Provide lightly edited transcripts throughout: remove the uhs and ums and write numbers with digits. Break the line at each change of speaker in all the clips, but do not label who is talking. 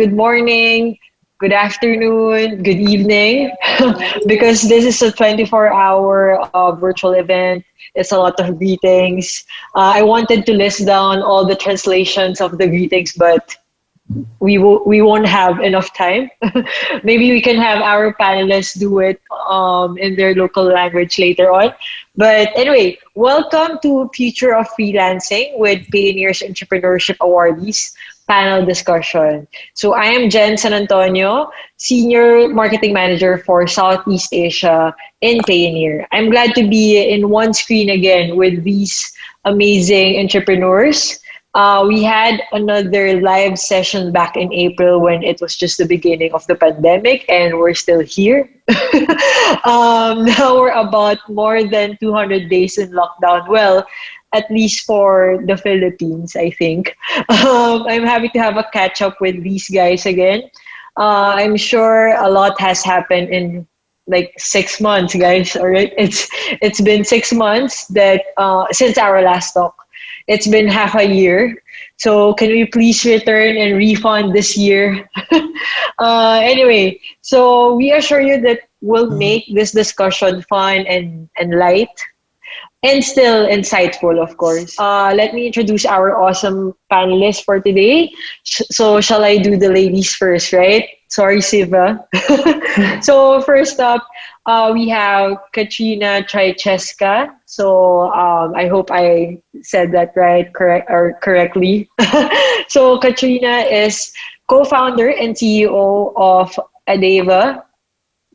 good morning, good afternoon, good evening, because this is a 24-hour virtual event. It's a lot of greetings. I wanted to list down all the translations of the greetings, but we won't have enough time. Maybe we can have our panelists do it in their local language later on. But anyway, welcome to Future of Freelancing with Payoneer's Entrepreneurship Awardees panel discussion. So I am Jen San Antonio, Senior Marketing Manager for Southeast Asia in Payoneer. I'm glad to be in one screen again with these amazing entrepreneurs. We had another live session back in April when it was just the beginning of the pandemic, and we're still here. Now we're about more than 200 days in lockdown. Well, at least for the Philippines, I think. I'm happy to have a catch up with these guys again. I'm sure a lot has happened in like 6 months, guys. All right, it's been 6 months that since our last talk. It's been half a year. So can we please return and refund this year? Anyway, so we assure you that we'll make this discussion fun and light and still insightful, of course. Let me introduce our awesome panelists for today. So shall I do the ladies first, right? Sorry, Siva. So first up, we have Katrina Trajcheska. So I hope I said that correctly. So Katrina is co-founder and CEO of Adeva.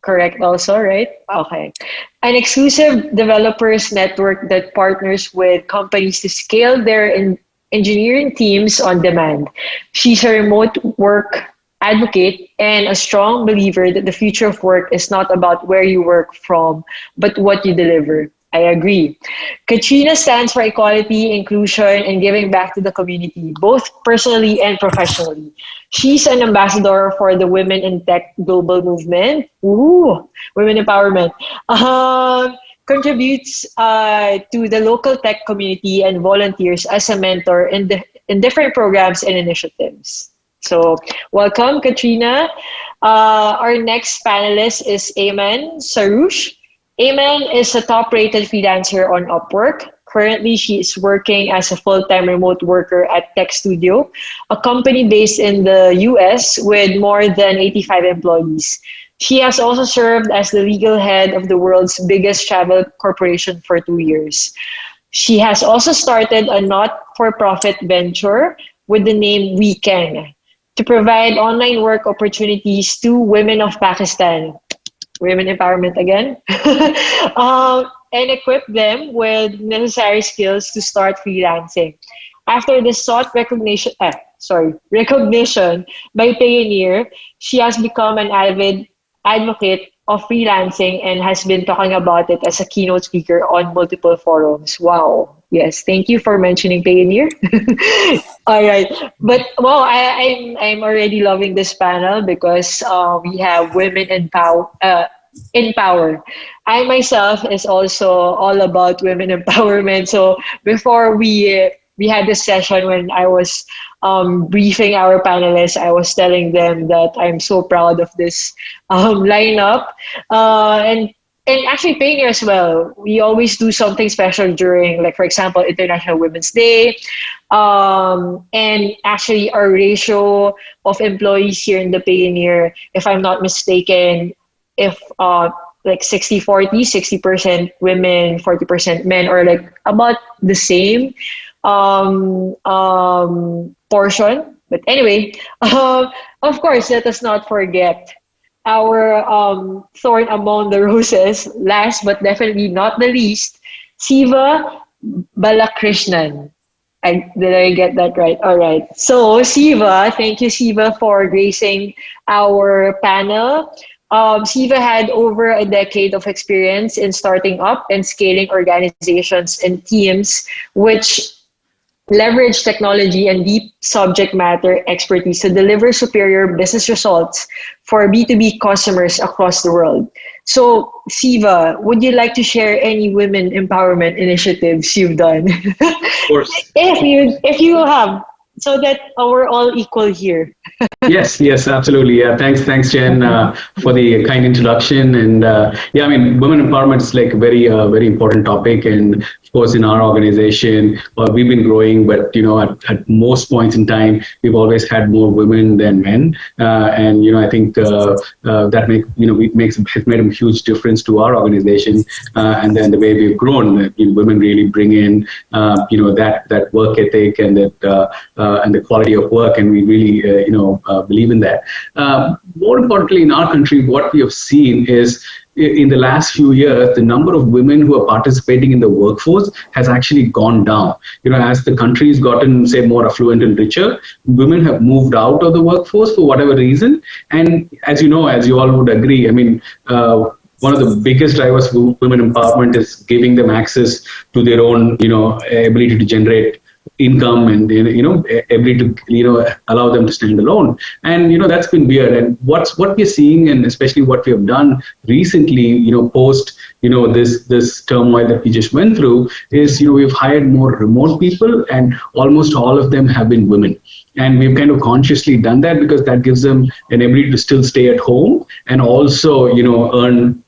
Correct also, right? Okay. An exclusive developers network that partners with companies to scale their engineering teams on demand. She's a remote work advocate and a strong believer that the future of work is not about where you work from, but what you deliver. I agree. Katrina stands for equality, inclusion, and giving back to the community, both personally and professionally. She's an ambassador for the Women in Tech Global Movement. Ooh, women empowerment. Contributes to the local tech community and volunteers as a mentor in different programs and initiatives. So, welcome, Katrina. Our next panelist is Ayman Sarouche. Ayman is a top-rated freelancer on Upwork. Currently, she is working as a full-time remote worker at Tech Studio, a company based in the US with more than 85 employees. She has also served as the legal head of the world's biggest travel corporation for 2 years. She has also started a not-for-profit venture with the name Weekend to provide online work opportunities to women of Pakistan. Women empowerment again. And equip them with necessary skills to start freelancing. After this sought recognition by Payoneer, she has become an avid advocate of freelancing and has been talking about it as a keynote speaker on multiple forums. Wow. Yes, thank you for mentioning Payoneer. All right, but well, I'm already loving this panel because we have women in power. I myself is also all about women empowerment. So before we had this session, when I was briefing our panelists, I was telling them that I'm so proud of this lineup, and actually Payoneer as well. We always do something special during, like for example, International Women's Day, and actually our ratio of employees here in the Payoneer, if I'm not mistaken, if like 60-40, 60% women, 40% men, or like about the same portion. But anyway, of course, let us not forget our thorn among the roses, last but definitely not the least, Siva Balakrishnan. Did I get that right? All right. So Siva, thank you, Siva, for gracing our panel. Siva had over a decade of experience in starting up and scaling organizations and teams, which leverage technology and deep subject matter expertise to deliver superior business results for B2B customers across the world. So, Siva, would you like to share any women empowerment initiatives you've done?
Of course.
If you have so that we're all equal here.
Yes, yes, absolutely. Yeah, thanks, Jen, for the kind introduction. And yeah, I mean, women empowerment is like a very important topic. And of course, in our organization, we've been growing, but at most points in time, we've always had more women than men. And I think that has made a huge difference to our organization. And then the way we've grown, women really bring in that work ethic and the quality of work, and we really believe in that. More importantly, in our country, what we have seen is in the last few years, the number of women who are participating in the workforce has actually gone down. As the country's gotten, say, more affluent and richer, women have moved out of the workforce for whatever reason. And as you all would agree, I mean, one of the biggest drivers for women empowerment is giving them access to their own, ability to generate income and ability to allow them to stand alone. And that's been weird. And what we're seeing, and especially what we have done recently, post this turmoil that we just went through, is we've hired more remote people, and almost all of them have been women. And we've kind of consciously done that because that gives them an ability to still stay at home and also earn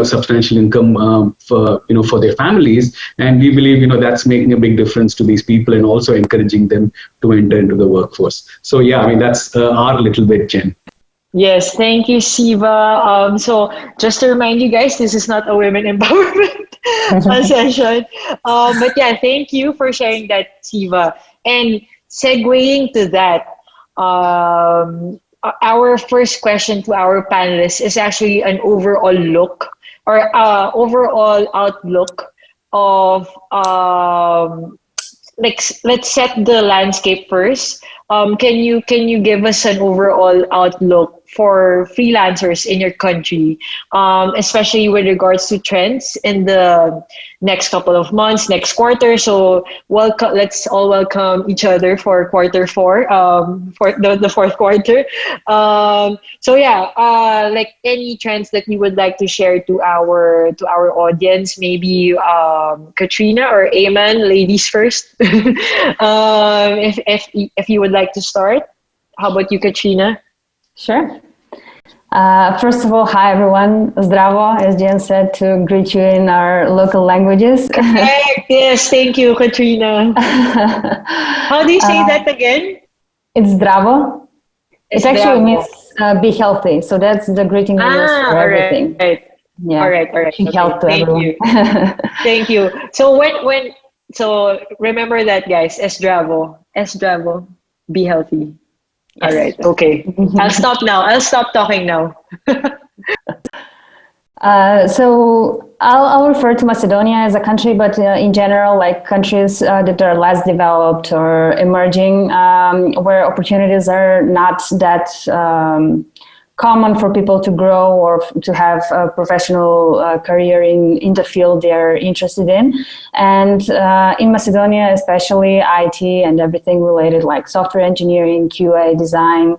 substantial income for their families. And we believe that's making a big difference to these people and also encouraging them to enter into the workforce. So yeah, I mean, that's our little bit, Jen.
Yes, thank you, Siva. So just to remind you guys, this is not a women empowerment session. But yeah, thank you for sharing that, Siva. And segueing to that, our first question to our panelists is actually an overall look or overall outlook of let's set the landscape first. Can you give us an overall outlook for freelancers in your country, especially with regards to trends in the next couple of months, next quarter? So let's all welcome each other for quarter four, for the fourth quarter. So yeah, like any trends that you would like to share to our audience, maybe Katrina or Ayman, ladies first. If you would like to start, how about you, Katrina?
Sure. First of all, hi everyone. Zdravo, as Jen said, to greet you in our local languages.
Correct. Yes, thank you, Katrina. How do you say that again?
It's Zdravo. It actually means be healthy. So that's the greeting we use for everything.
Right.
Yeah.
All right.
Be healthy to everyone.
You. Thank you. So so remember that, guys. Zdravo. Be healthy. Yes. All right. Okay. I'll stop now. I'll stop talking now.
So I'll refer to Macedonia as a country, but in general, like countries that are less developed or emerging, where opportunities are not that common for people to grow or to have a professional career in the field they're interested in. And in Macedonia, especially IT and everything related like software engineering, QA, design,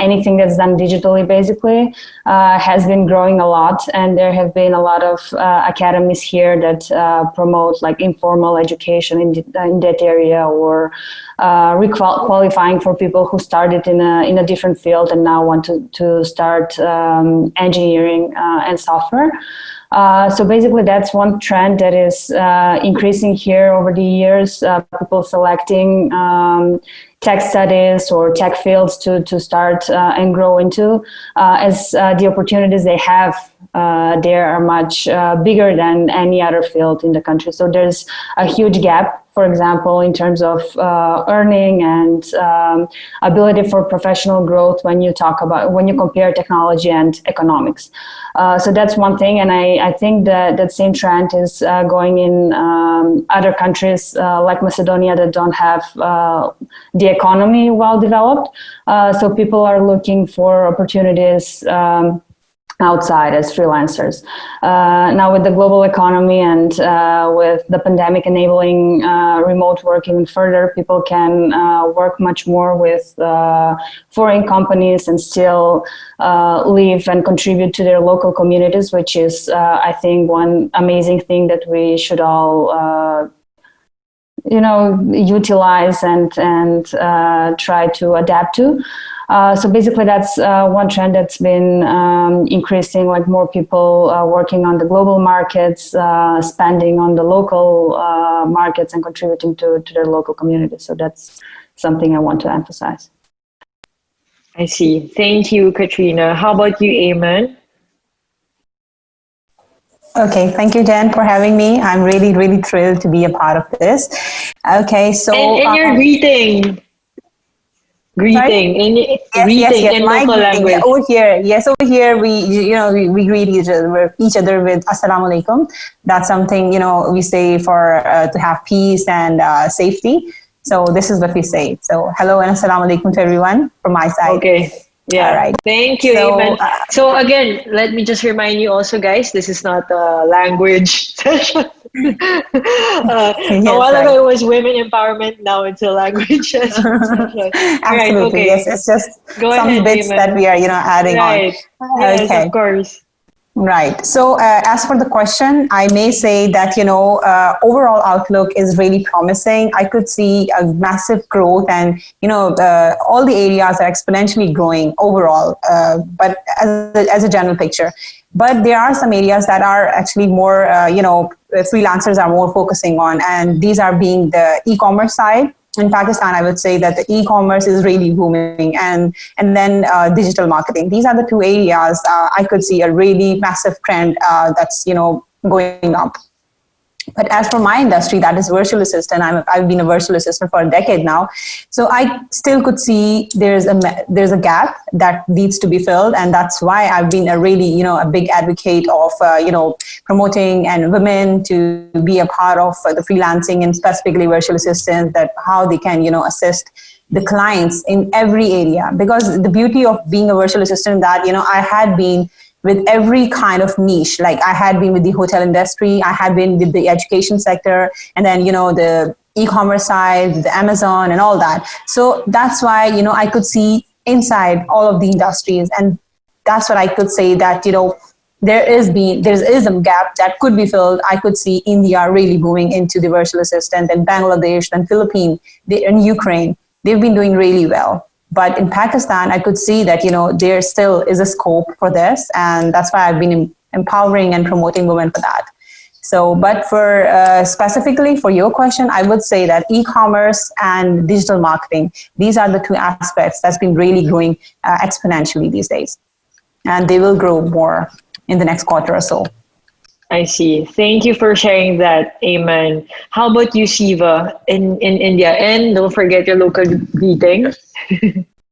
anything that's done digitally basically has been growing a lot. And there have been a lot of academies here that promote like informal education in that area, or qualifying for people who started in a different field and now want to start engineering and software. So basically that's one trend that is increasing here over the years, people selecting tech studies or tech fields to start and grow into, as the opportunities they have there are much bigger than any other field in the country. So there's a huge gap, for example, in terms of earning and ability for professional growth when you compare technology and economics. So that's one thing, and I think that same trend is going in other countries like Macedonia that don't have the economy well developed. So people are looking for opportunities outside as freelancers. Now with the global economy and with the pandemic enabling remote work even further, people can work much more with foreign companies and still live and contribute to their local communities, which is, I think, one amazing thing that we should all utilize and try to adapt to. So basically, that's one trend that's been increasing, like more people working on the global markets, spending on the local markets and contributing to their local communities. So that's something I want to emphasize.
I see. Thank you, Katrina. How about you, Eamon?
Okay, thank you, Jen, for having me. I'm really, really thrilled to be a part of this. Okay, so
and your greeting. Greeting in
my
local
greeting.
language.
Over here, we greet each other with Assalamu alaikum. That's something we say for to have peace and safety. So this is what we say. So hello and Assalamu alaikum to everyone from my side.
Okay. Yeah.
All right.
Thank you, Eamon. So again, let me just remind you also, guys, this is not a language session. A while ago it was women empowerment, now it's a language session.
Absolutely.
Right, okay.
Yes, it's just
some
bits
Eamon.
that we are adding
right.
on.
Yes,
Okay.
of course.
Right. So as for the question, I may say that, overall outlook is really promising. I could see a massive growth and, all the areas are exponentially growing overall, but as a general picture. But there are some areas that are actually more, freelancers are more focusing on, and these are being the e-commerce side. In Pakistan, I would say that the e-commerce is really booming, and then digital marketing. These are the two areas I could see a really massive trend that's going up. But as for my industry, that is virtual assistant. I've been a virtual assistant for a decade now, so I still could see there's a gap that needs to be filled, and that's why I've been a really a big advocate of promoting and women to be a part of the freelancing and specifically virtual assistants, that how they can assist the clients in every area. Because the beauty of being a virtual assistant that I had been with every kind of niche. Like I had been with the hotel industry, I had been with the education sector, and then, the e-commerce side, the Amazon and all that. So that's why, I could see inside all of the industries. And that's what I could say that, there is a gap that could be filled. I could see India really booming into the virtual assistant, and Bangladesh and Philippines and Ukraine. They've been doing really well. But in Pakistan, I could see that, there still is a scope for this. And that's why I've been empowering and promoting women for that. So, but for specifically for your question, I would say that e-commerce and digital marketing, these are the two aspects that's been really growing exponentially these days. And they will grow more in the next quarter or so.
I see. Thank you for sharing that, Eamon. How about you, Shiva, in India? And don't forget your local greeting.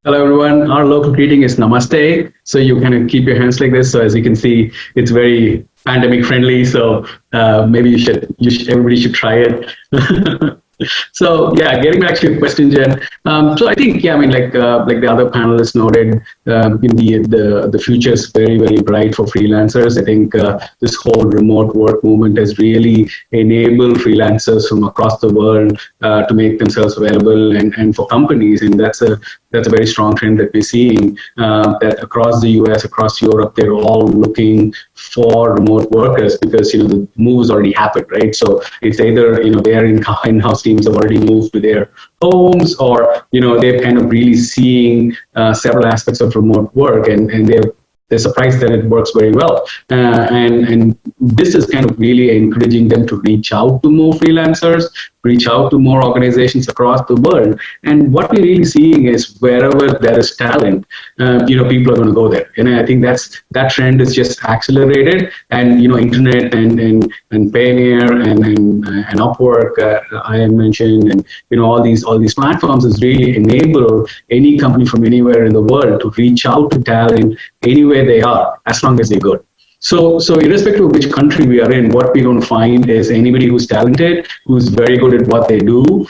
Hello, everyone. Our local greeting is Namaste. So you kind of keep your hands like this. So as you can see, it's very pandemic friendly. So maybe everybody should try it. So yeah, getting back to your question, Jen. So I think like the other panelists noted, the future is very, very bright for freelancers. I think this whole remote work movement has really enabled freelancers from across the world to make themselves available, and for companies, and that's a very strong trend that we're seeing. That across the US, across Europe, they're all looking for remote workers because the move has already happened, right? So it's either their in-house teams have already moved to their homes, or they're kind of really seeing several aspects of remote work, and they're surprised that it works very well. And this is kind of really encouraging them to reach out to more freelancers, reach out to more organizations across the world. And what we're really seeing is wherever there is talent, people are going to go there. And I think that trend is just accelerated. And internet and Payoneer and Upwork, I mentioned, and all these platforms has really enabled any company from anywhere in the world to reach out to talent anywhere they are, as long as they're good. So irrespective of which country we are in, what we're going to find is anybody who's talented, who's very good at what they do,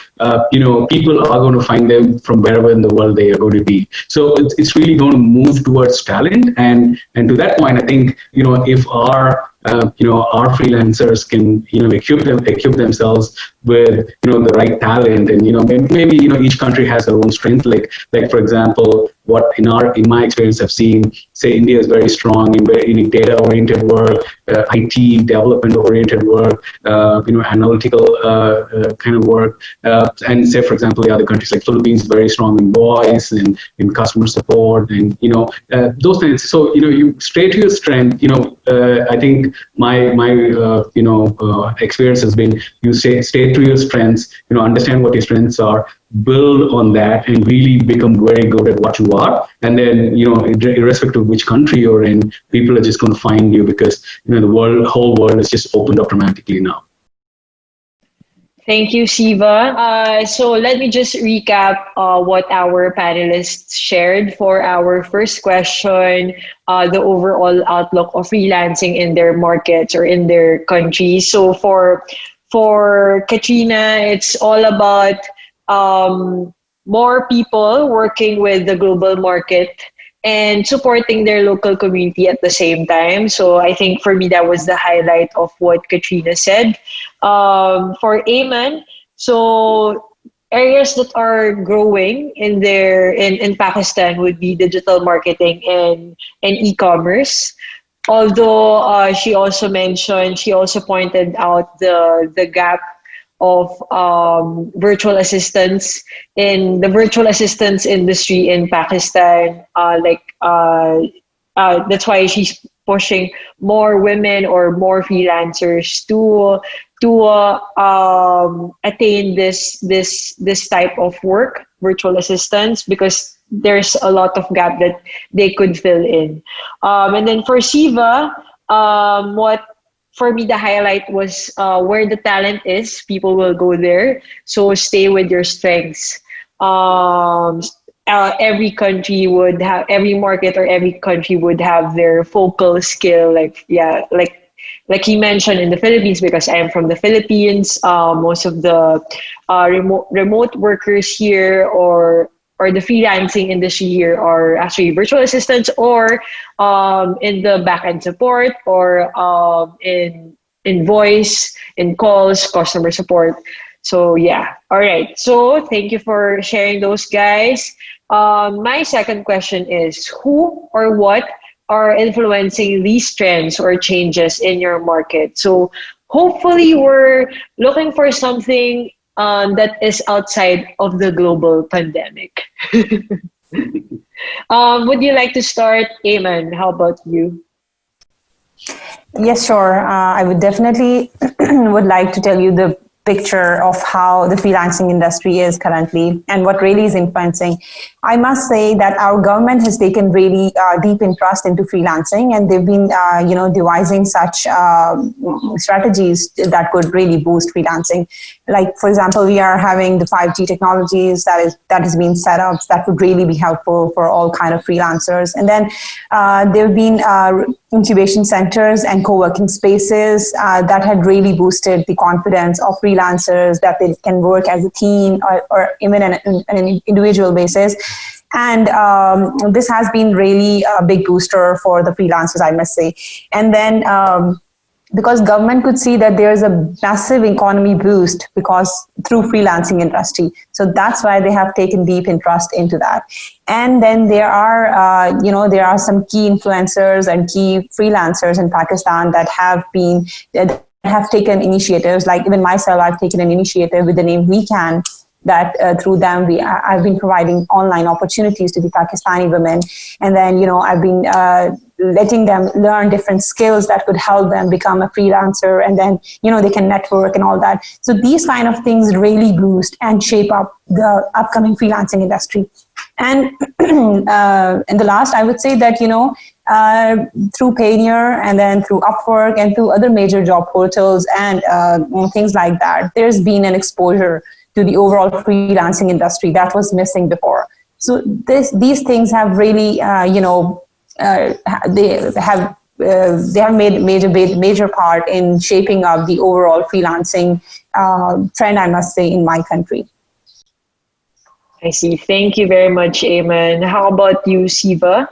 people are going to find them from wherever in the world they are going to be. So it's really going to move towards talent. And to that point, I think, if our freelancers can, equip themselves with, the right talent, and, maybe, each country has their own strength. Like for example, what in my experience I've seen, say India is very strong in data oriented work, IT development oriented work, analytical kind of work, and say for example the other countries like Philippines very strong in voice and in customer support, and those things. So you stray to your strength. I think my experience has been you stay to your strengths. Understand what your strengths are, build on that, and really become very good at what you are. And then irrespective of which country you're in, people are just going to find you because the whole world is just opened up dramatically now.
Thank you, Siva. So let me just recap what our panelists shared for our first question, the overall outlook of freelancing in their markets or in their countries. So for Katrina, it's all about more people working with the global market and supporting their local community at the same time. So I think for me, that was the highlight of what Katrina said. For Ayman, so areas that are growing in Pakistan would be digital marketing and e-commerce. Although she also pointed out the gap of virtual assistants in the virtual assistants industry in Pakistan. That's why she's pushing more women or more freelancers to attain this type of work, virtual assistants, because there's a lot of gap that they could fill in. And then for Siva, what for me the highlight was where the talent is, people will go there. So stay with your strengths. Every market or every country would have their focal skill. Like he mentioned in the Philippines, because I am from the Philippines, most of the remote workers here or the freelancing industry here are actually virtual assistants or in the back-end support or in voice, in calls, customer support. So yeah, all right. So thank you for sharing those, guys. My second question is, who or what are influencing these trends or changes in your market? So hopefully we're looking for something that is outside of the global pandemic. Would you like to start, Ayman? How about you?
Yes, sure. I would definitely would like to tell you the picture of how the freelancing industry is currently and what really is influencing. I must say that our government has taken really deep interest into freelancing, and they've been, devising such strategies that could really boost freelancing. Like, for example, we are having the 5G technologies that has been set up that would really be helpful for all kind of freelancers. And then there have been incubation centers and co-working spaces that had really boosted the confidence of freelancers that they can work as a team or even on an individual basis. And this has been really a big booster for the freelancers, I must say. And then because government could see that there's a massive economy boost because through freelancing industry. So that's why they have taken deep interest into that. And then there are some key influencers and key freelancers in Pakistan that have taken initiatives. Like even myself, I've taken an initiative with the name We Can, that through them I've been providing online opportunities to the Pakistani women, and then I've been letting them learn different skills that could help them become a freelancer, and then they can network and all that. So these kind of things really boost and shape up the upcoming freelancing industry. And in the last, I would say that through Payoneer and then through Upwork and through other major job portals and things like that, there's been an exposure to the overall freelancing industry that was missing before. So these things have really, they have made major part in shaping up the overall freelancing trend, I must say, in my country.
I see. Thank you very much, Ayman. How about you, Siva?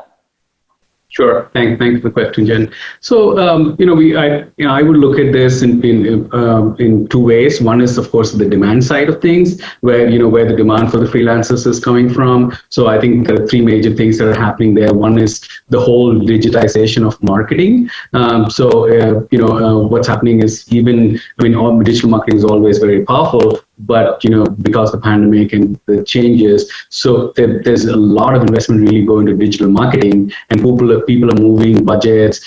Sure. Thanks for the question, Jen. So, I would look at this in two ways. One is, of course, the demand side of things, where the demand for the freelancers is coming from. So, I think there are three major things that are happening there. One is the whole digitization of marketing. What's happening is all digital marketing is always very powerful, but because of the pandemic and the changes, so there's a lot of investment really going to digital marketing, and people are moving budgets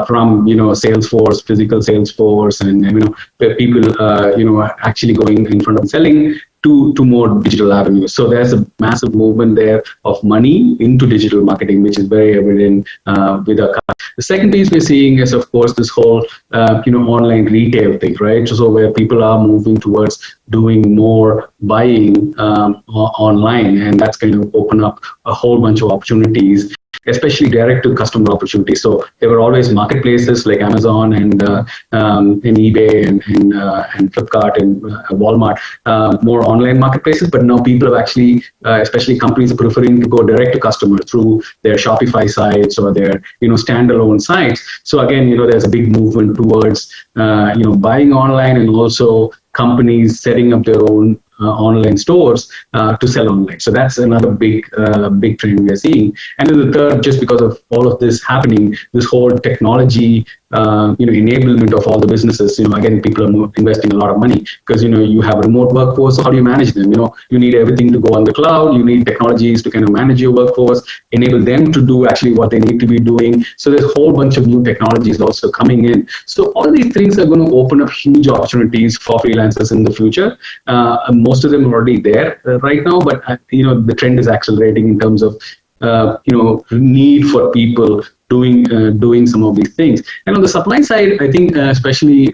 from Salesforce, physical Salesforce, and people actually going in front of selling to more digital avenues. So there's a massive movement there of money into digital marketing, which is very evident with our customers. The second piece we're seeing is, of course, this whole online retail thing, right? So where people are moving towards doing more buying online, and that's going to open up a whole bunch of opportunities, especially direct to customer opportunities. So there were always marketplaces like Amazon and eBay and Flipkart and Walmart, more online marketplaces. But now people have actually, especially companies, are preferring to go direct to customer through their Shopify sites or their standalone sites. So again, there's a big movement towards buying online, and also companies setting up their own online stores to sell online. So that's another big trend we're seeing. And then the third, just because of all of this happening, this whole technology enablement of all the businesses. Again, people are investing a lot of money because you have a remote workforce. So how do you manage them? You need everything to go on the cloud. You need technologies to kind of manage your workforce, enable them to do actually what they need to be doing. So there's a whole bunch of new technologies also coming in. So all these things are going to open up huge opportunities for freelancers in the future. Most of them are already there right now, but the trend is accelerating in terms of need for people doing some of these things. And on the supply side, I think especially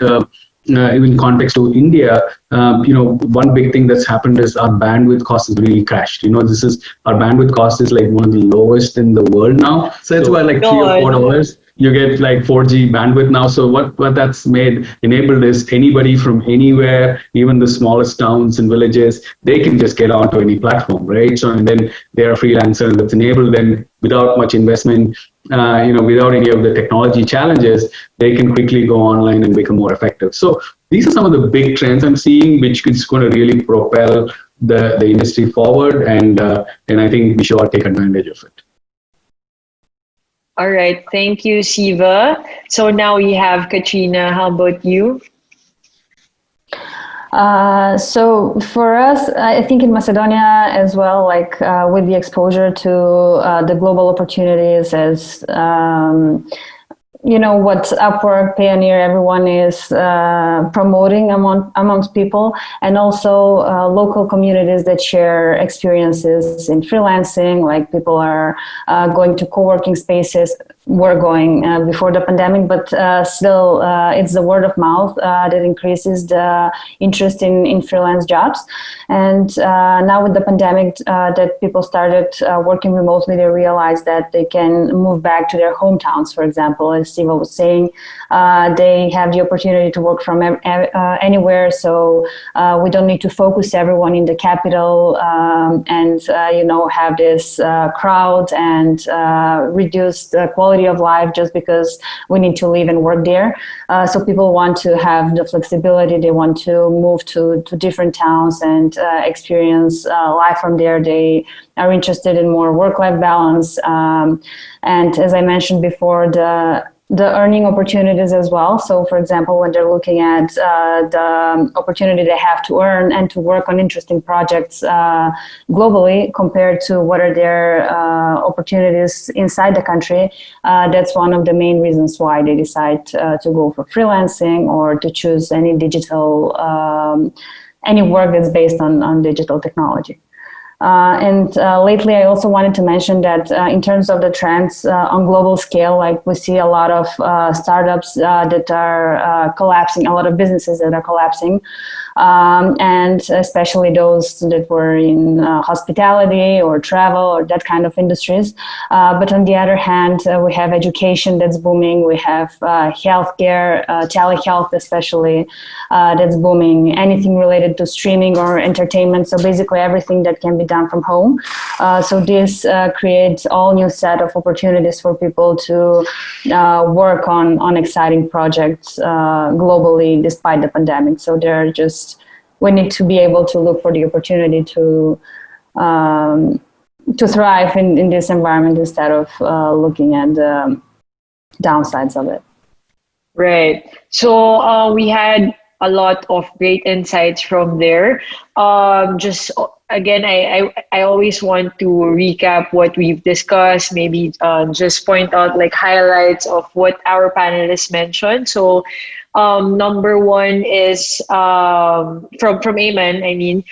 in context to India, one big thing that's happened is our bandwidth cost has really crashed. Our bandwidth cost is like one of the lowest in the world now. So it's about like $3 or $4. You get like 4G bandwidth now. So what that's enabled is anybody from anywhere, even the smallest towns and villages, they can just get onto any platform, right? So and then they're a freelancer, and that's enabled them without much investment, without any of the technology challenges, they can quickly go online and become more effective. So these are some of the big trends I'm seeing, which is going to really propel the industry forward, and I think we should all take advantage of it.
All right. Thank you, Siva. So now we have Katrina. How about you?
So for us, I think in Macedonia as well, like with the exposure to the global opportunities as what Upwork, Payoneer, everyone is promoting amongst people, and also local communities that share experiences in freelancing, like people are going to co-working spaces. Were going before the pandemic, but still it's the word of mouth that increases the interest in freelance jobs. And now with the pandemic that people started working remotely, they realized that they can move back to their hometowns, for example. As Siva was saying, they have the opportunity to work from anywhere, so we don't need to focus everyone in the capital and have this crowd and reduce the quality of life just because we need to live and work there. So people want to have the flexibility. They want to move to different towns and experience life from there. They are interested in more work-life balance. And as I mentioned before, the earning opportunities as well. So for example, when they're looking at the opportunity they have to earn and to work on interesting projects globally compared to what are their opportunities inside the country, that's one of the main reasons why they decide to go for freelancing or to choose any digital, any work that's based on digital technology. And lately, I also wanted to mention that in terms of the trends on global scale, like we see a lot of startups that are collapsing, a lot of businesses that are collapsing, and especially those that were in hospitality or travel or that kind of industries. But on the other hand, we have education that's booming. We have healthcare, telehealth especially, that's booming. Anything related to streaming or entertainment. So basically everything that can be done from home. So this creates all new set of opportunities for people to work on exciting projects globally despite the pandemic. So we need to be able to look for the opportunity to thrive in this environment instead of looking at the downsides of it.
Right. So we had a lot of great insights from there. Just again, I always want to recap what we've discussed, maybe just point out like highlights of what our panelists mentioned. So number one is from Amen, I mean.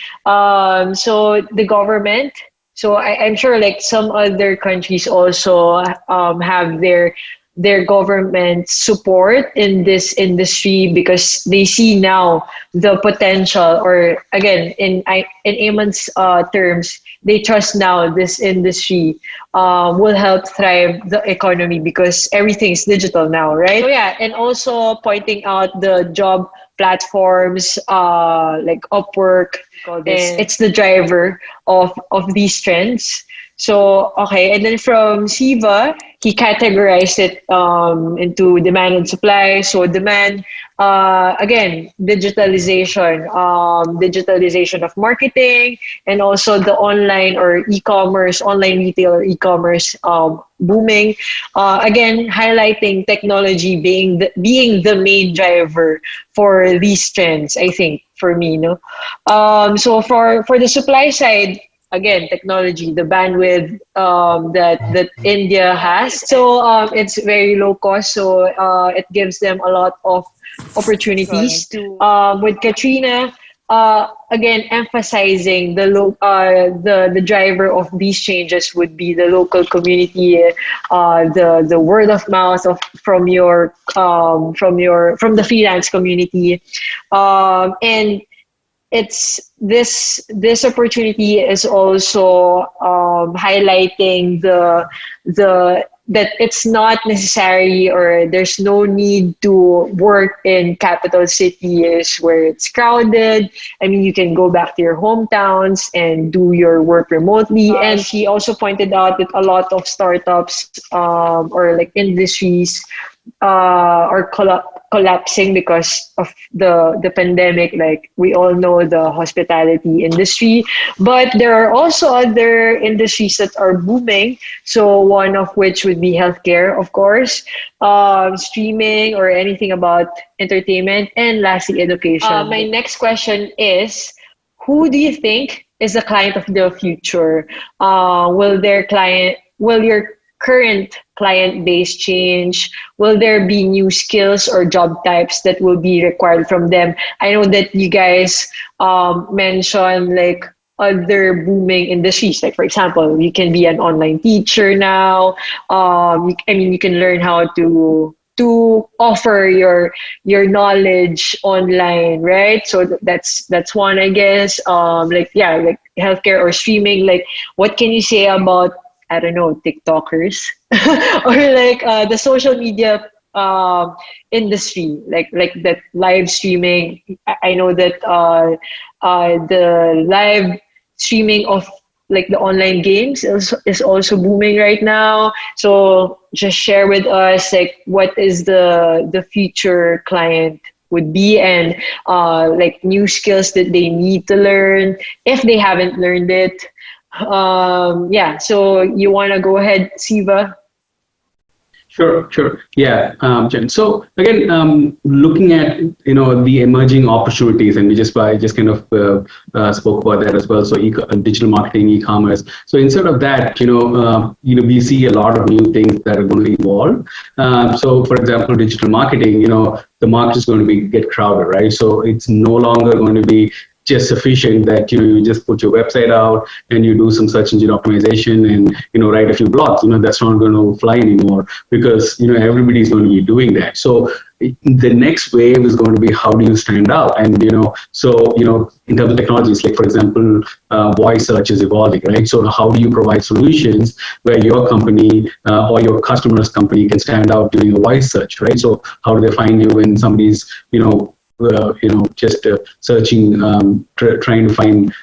So the government. So I'm sure like some other countries also have their government support in this industry because they see now the potential, or again in Amon's terms, they trust now this industry will help thrive the economy because everything is digital now, right? So yeah, and also pointing out the job platforms like Upwork, it's the driver of these trends. So, okay, and then from Siva, he categorized it into demand and supply. So demand, again, digitalization of marketing, and also the online or e-commerce, online retail or e-commerce booming. Again, highlighting technology being the main driver for these trends, I think, for me, no? So for the supply side, again, technology, the bandwidth that India has. So it's very low cost. So it gives them a lot of opportunities. With Katrina, again, emphasizing the driver of these changes would be the local community, the word of mouth from the freelance community, and it's this opportunity is also highlighting that it's not necessary, or there's no need to work in capital cities where it's crowded. I mean, you can go back to your hometowns and do your work remotely. And she also pointed out that a lot of startups or like industries are collapsing because of the pandemic. Like we all know the hospitality industry, but there are also other industries that are booming. So one of which would be healthcare, of course, streaming or anything about entertainment, and lastly, education. My next question is, who do you think is the client of the future? Will your current client base change? Will there be new skills or job types that will be required from them? I know that you guys mentioned like other booming industries, like for example, you can be an online teacher now. You can learn how to offer your knowledge online, right? So that's one, I guess. Like healthcare or streaming. Like, what can you say about, I don't know, TikTokers or like the social media industry, like that live streaming. I know that the live streaming of like the online games is also booming right now. So just share with us like what is the future client would be, and like new skills that they need to learn if they haven't learned it. So you want to go ahead, Siva?
Sure. Yeah, Jen. So again, looking at the emerging opportunities, and I just kind of spoke about that as well. So digital marketing, e-commerce. So instead of that, we see a lot of new things that are going to evolve. So for example, digital marketing, the market is going to get crowded, right? So it's no longer going to be just sufficient that you just put your website out and you do some search engine optimization and write a few blogs. That's not going to fly anymore, because everybody's going to be doing that. So the next wave is going to be, how do you stand out? And in terms of technologies, like for example, voice search is evolving, right? So how do you provide solutions where your company or your customer's company can stand out during a voice search, right? So how do they find you when somebody's just searching, trying to find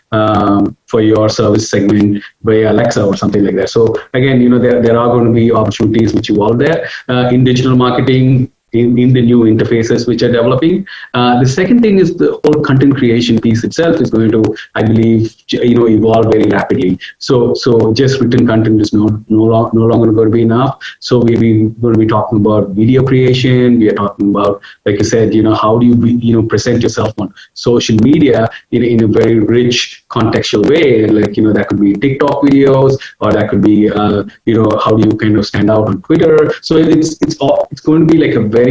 for your service segment via Alexa or something like that. So again, there are going to be opportunities which evolve there in digital marketing, in the new interfaces which are developing. The second thing is the whole content creation piece itself is going to, I believe, evolve very rapidly. So just written content is no longer going to be enough. So we're going to be talking about video creation. We are talking about, like you said, how do you present yourself on social media in a very rich contextual way. Like, that could be TikTok videos, or that could be, how do you kind of stand out on Twitter. So it's going to be like a very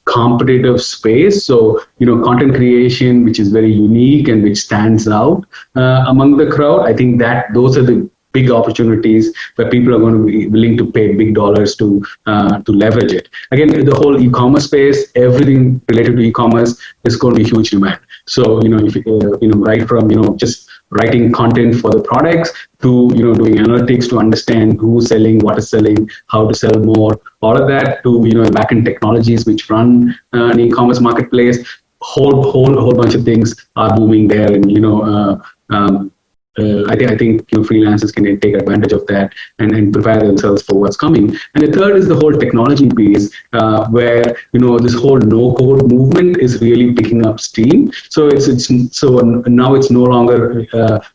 competitive space. So, content creation, which is very unique and which stands out among the crowd. I think that those are the big opportunities where people are going to be willing to pay big dollars to leverage it. Again, the whole e-commerce space, everything related to e-commerce is going to be huge demand. So, if right from, just writing content for the products to, doing analytics to understand who's selling, what is selling, how to sell more, all of that to, backend technologies which run an e-commerce marketplace, whole bunch of things are booming there. And, I think freelancers can take advantage of that and prepare themselves for what's coming. And the third is the whole technology piece, where this whole no-code movement is really picking up steam. So so now it's no longer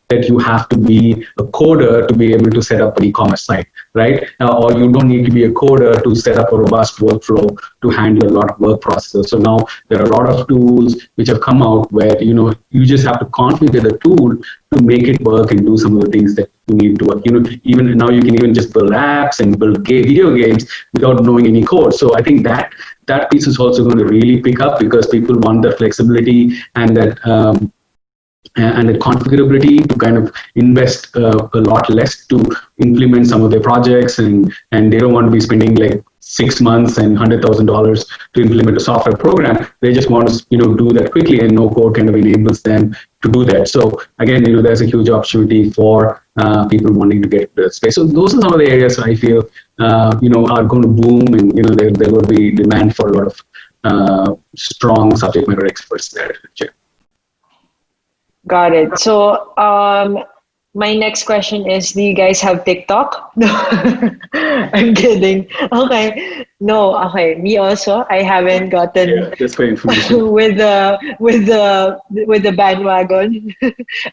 that you have to be a coder to be able to set up an e-commerce site, right? Or you don't need to be a coder to set up a robust workflow to handle a lot of work processes. So now there are a lot of tools which have come out where you just have to configure the tool to make it work and do some of the things that you need to work. Even now you can even just build apps and build video games without knowing any code. So I think that piece is also going to really pick up because people want the flexibility and that and the configurability to kind of invest a lot less to implement some of their projects, and they don't want to be spending like 6 months and $100,000 to implement a software program. They just want to do that quickly, and no code kind of enables them to do that. So again, there's a huge opportunity for people wanting to get into that space. So those are some of the areas I feel are going to boom, and there will be demand for a lot of strong subject matter experts there.
Got it. So, my next question is, do you guys have TikTok? No, I'm kidding. Okay. No, okay. Me also. I haven't gotten
Just for information.
with the bandwagon.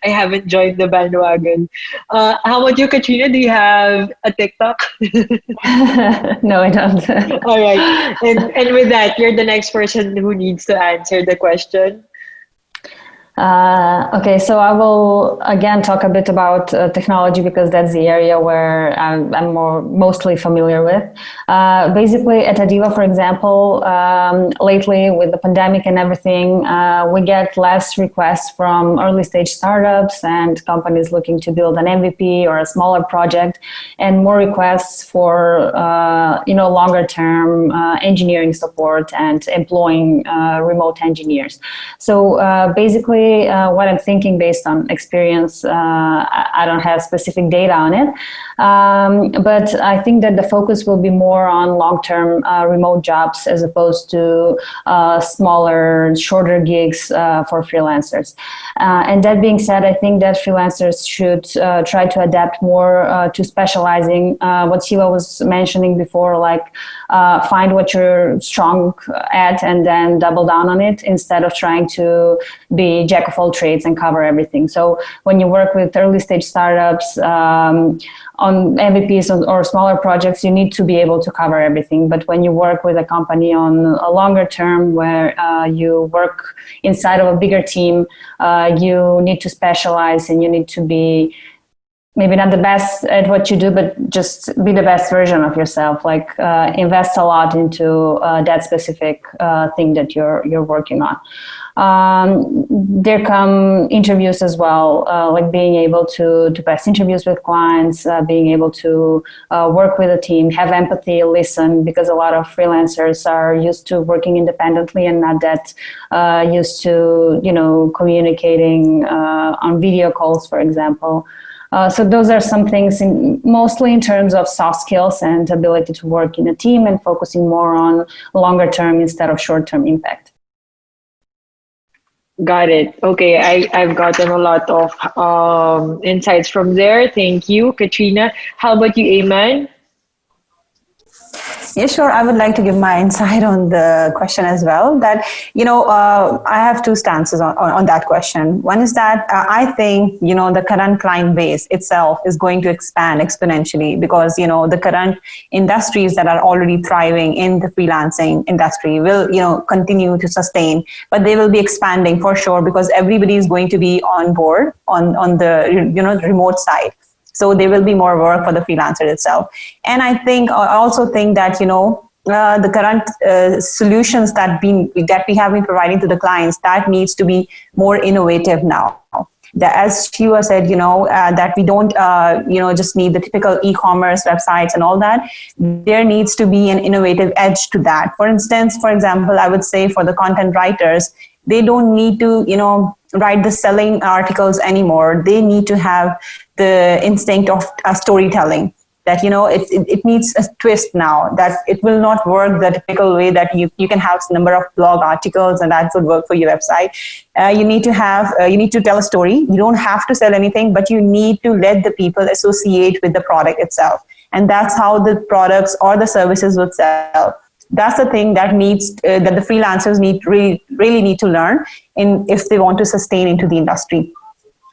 I haven't joined the bandwagon. How about you, Katrina? Do you have a TikTok?
No, I don't.
All right. And with that, you're the next person who needs to answer the question.
Okay, so I will again talk a bit about technology because that's the area where I'm mostly familiar with. Basically, at Adiva, for example, lately with the pandemic and everything, we get less requests from early stage startups and companies looking to build an MVP or a smaller project, and more requests for longer term engineering support and employing remote engineers. So basically, what I'm thinking based on experience, I don't have specific data on it, but I think that the focus will be more on long-term remote jobs as opposed to smaller, shorter gigs for freelancers. And that being said, I think that freelancers should try to adapt more to specializing. What Siva was mentioning before, like find what you're strong at and then double down on it instead of trying to be jack of all trades and cover everything. So when you work with early stage startups on MVPs or smaller projects, you need to be able to cover everything. But when you work with a company on a longer term where you work inside of a bigger team, you need to specialize and you need to be maybe not the best at what you do, but just be the best version of yourself. Like invest a lot into that specific thing that you're working on. There come interviews as well, like being able to pass interviews with clients, being able to work with a team, have empathy, listen, because a lot of freelancers are used to working independently and not that used to, communicating on video calls, for example. So those are some things mostly in terms of soft skills and ability to work in a team and focusing more on longer term instead of short term impact.
Got it. Okay, I've gotten a lot of insights from there. Thank you, Katrina. How about you, Ayman?
Yeah, sure. I would like to give my insight on the question as well. That, I have two stances on that question. One is that I think, the current client base itself is going to expand exponentially because, the current industries that are already thriving in the freelancing industry will, continue to sustain, but they will be expanding for sure because everybody is going to be on board on the, remote side. So there will be more work for the freelancer itself. And I also think that, the current solutions that we have been providing to the clients, that needs to be more innovative now. As Shiva said, that we don't, just need the typical e-commerce websites and all that. There needs to be an innovative edge to that. For instance, for example, I would say for the content writers, they don't need to, write the selling articles anymore. They need to have the instinct of storytelling. That it needs a twist now. That it will not work the typical way that you can have a number of blog articles and that would work for your website. You need to tell a story. You don't have to sell anything, but you need to let the people associate with the product itself, and that's how the products or the services would sell. That's the thing that that the freelancers really need to learn if they want to sustain into the industry.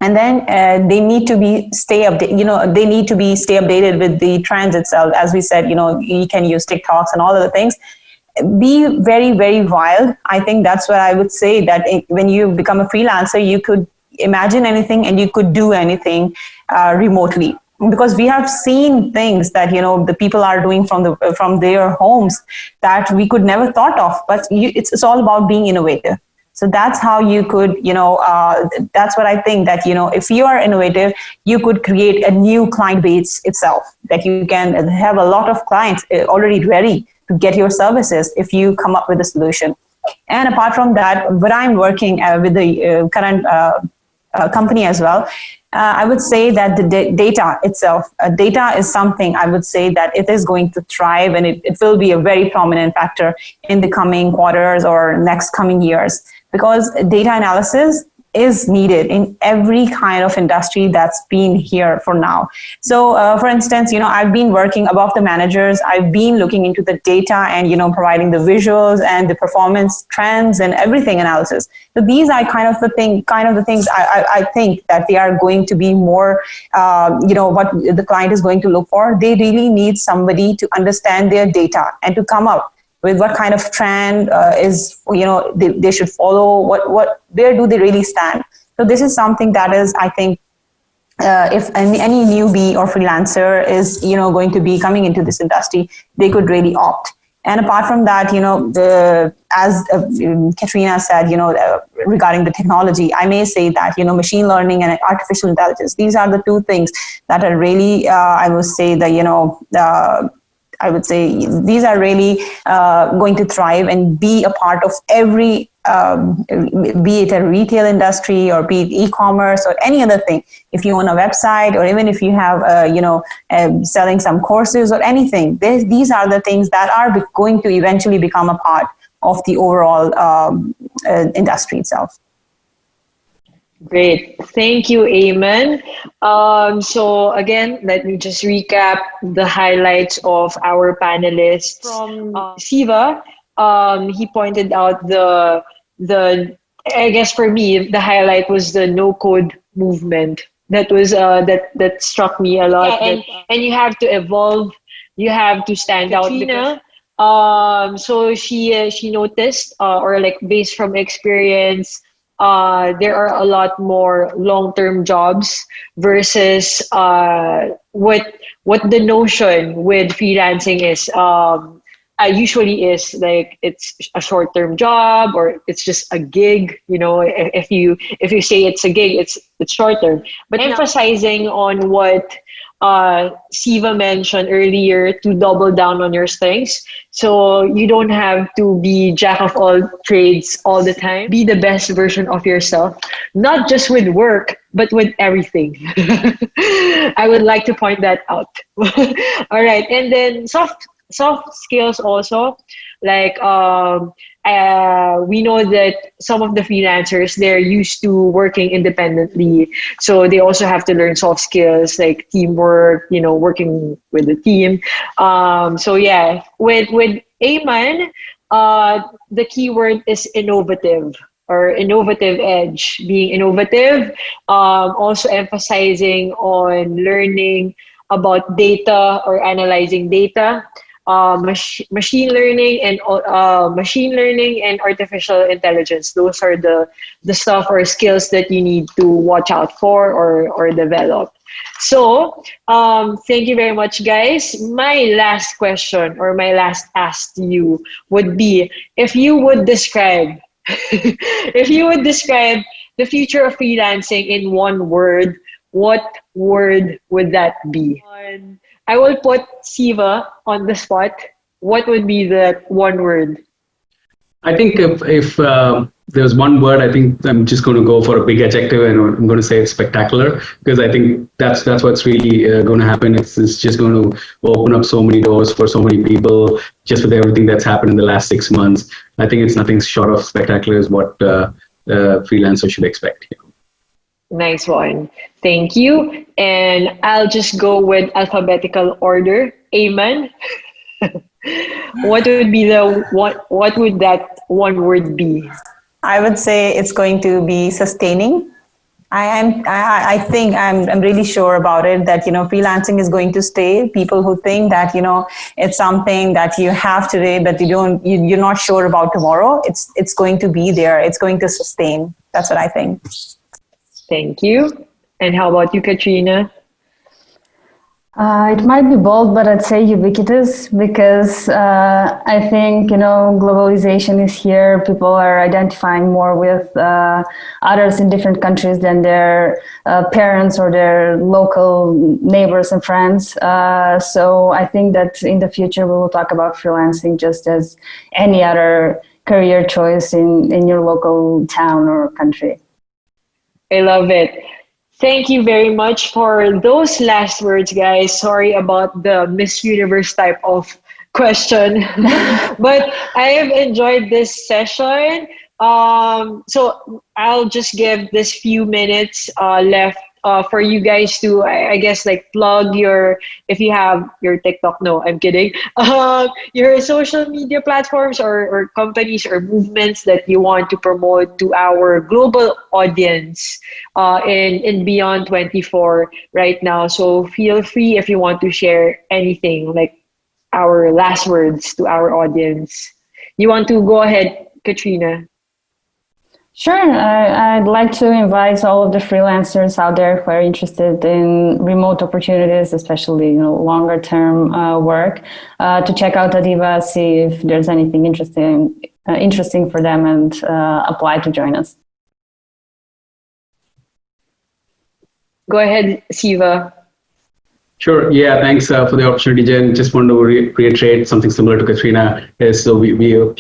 And then they need to stay updated with the trends itself. As we said, you can use TikToks and all other things. Be very, very wild. I think that's what I would say, that when you become a freelancer, you could imagine anything and you could do anything remotely. Because we have seen things that the people are doing from their homes that we could never thought of. But it's all about being innovative. So that's how you could, that's what I think, that, if you are innovative, you could create a new client base itself, that you can have a lot of clients already ready to get your services if you come up with a solution. And apart from that, when I'm working with the current company as well, I would say that the data itself, data is something I would say that it is going to thrive, and it will be a very prominent factor in the coming quarters or next coming years, because data analysis is needed in every kind of industry that's been here for now. So, for instance, I've been working above the managers. I've been looking into the data and, providing the visuals and the performance trends and everything analysis. So these are kind of the things I think that they are going to be more, what the client is going to look for. They really need somebody to understand their data and to come up with what kind of trend they should follow, where do they really stand. So this is something that is, I think, if any newbie or freelancer is, going to be coming into this industry, they could really opt. And apart from that, as Katrina said, regarding the technology, I may say that, machine learning and artificial intelligence, these are the two things that are really, I would say these are really going to thrive and be a part of every, be it a retail industry or be it e-commerce or any other thing. If you own a website, or even if you have, selling some courses or anything, these are the things that are going to eventually become a part of the overall industry itself.
Great. Thank you, Ayman. So again, let me just recap the highlights of our panelists. From Siva, he pointed out the I guess for me, the highlight was the no-code movement. That was that struck me a lot. Yeah, and you have to evolve. You have to stand Katrina, out. So she noticed, or like based from experience, there are a lot more long-term jobs versus what the notion with freelancing is. Usually is like it's a short-term job, or it's just a gig. If you say it's a gig, it's short-term. But emphasizing on what Siva mentioned earlier, to double down on your strengths. So you don't have to be jack of all trades all the time. Be the best version of yourself, not just with work, but with everything. I would like to point that out. All right. And then soft soft skills also, like we know that some of the freelancers, they're used to working independently, so they also have to learn soft skills like teamwork, working with the team. So yeah, with Aman, the keyword is innovative, or innovative edge, being innovative, also emphasizing on learning about data or analyzing data, machine learning and artificial intelligence. Those are the stuff or skills that you need to watch out for, or develop. So thank you very much, guys. My last question, or my last ask to you, would be, if you would describe if you would describe the future of freelancing in one word, what word would that be? I will put Siva on the spot. What would be the one word?
I think if there's one word, I think I'm just going to go for a big adjective, and I'm going to say it's spectacular, because I think that's what's really going to happen. It's just going to open up so many doors for so many people, just with everything that's happened in the last 6 months. I think it's nothing short of spectacular is what freelancers should expect.
Nice one. Thank you. And I'll just go with alphabetical order. Amen. What would be what would that one word be?
I would say it's going to be sustaining. I think I'm really sure about it that, freelancing is going to stay. People who think that, it's something that you have today, but you're not sure about tomorrow. It's going to be there. It's going to sustain. That's what I think.
Thank you. And how about you, Katrina?
It might be bold, but I'd say ubiquitous, because I think, globalization is here. People are identifying more with others in different countries than their parents or their local neighbors and friends. So I think that in the future, we will talk about freelancing just as any other career choice in your local town or country.
I love it. Thank you very much for those last words, guys. Sorry about the Miss Universe type of question, but I have enjoyed this session. So I'll just give this few minutes left for you guys to, I guess, like plug if you have your TikTok. No, I'm kidding. Your social media platforms, or companies or movements that you want to promote to our global audience in Beyond 24 right now. So feel free if you want to share anything, like our last words to our audience. You want to go ahead, Katrina?
Sure. I'd like to invite all of the freelancers out there who are interested in remote opportunities, especially longer term work, to check out Adiva, see if there's anything interesting for them, and apply to join us.
Go ahead, Siva.
Sure. Yeah. Thanks for the opportunity, Jen. Just want to reiterate something similar to Katrina. So we are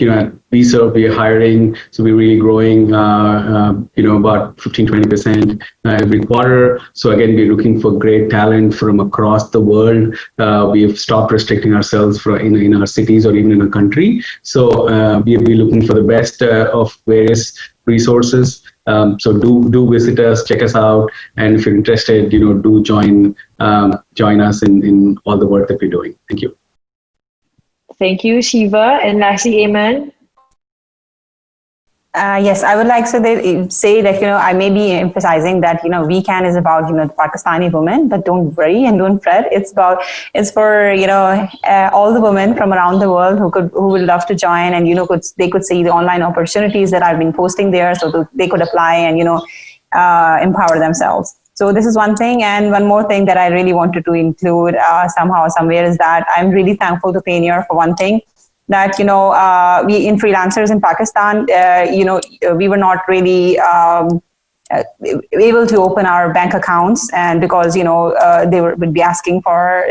hiring. So we're really growing, about 15-20% every quarter. So again, we're looking for great talent from across the world. We've stopped restricting ourselves in our cities or even in a country. So we're looking for the best of various resources. So do visit us, check us out, and if you're interested, do join us in all the work that we're doing. Thank you.
Thank you, Shiva. And lastly, Aman.
Yes, I would like to say that, I may be emphasizing that, We Can is about, the Pakistani women, but don't worry and don't fret. It's for, all the women from around the world who would love to join, and, they could see the online opportunities that I've been posting there, so they could apply and, empower themselves. So this is one thing. And one more thing that I really wanted to include somehow, somewhere, is that I'm really thankful to Payoneer for one thing. That, we in freelancers in Pakistan, we were not really able to open our bank accounts, and because, they would be asking for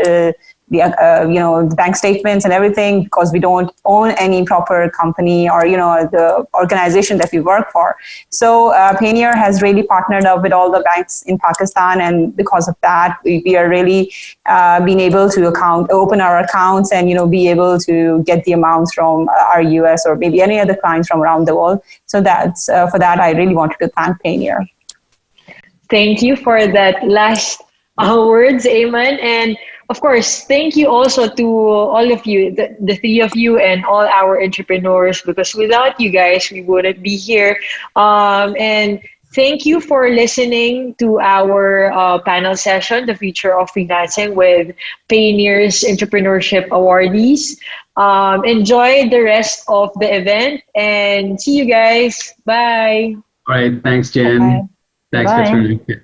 the bank statements and everything, because we don't own any proper company or the organization that we work for. So Payoneer has really partnered up with all the banks in Pakistan, and because of that, we are really being able to open our accounts and be able to get the amounts from our US or maybe any other clients from around the world. So that's for that I really wanted to thank Payoneer.
Thank you for that last words, Ayman. And of course, thank you also to all of you, the three of you and all our entrepreneurs, because without you guys, we wouldn't be here. And thank you for listening to our panel session, The Future of Freelancing with Payoneer's Entrepreneurship Awardees. Enjoy the rest of the event and see you guys. Bye.
All right. Thanks, Jen.
Bye.
Thanks,
Bye.
Katrina.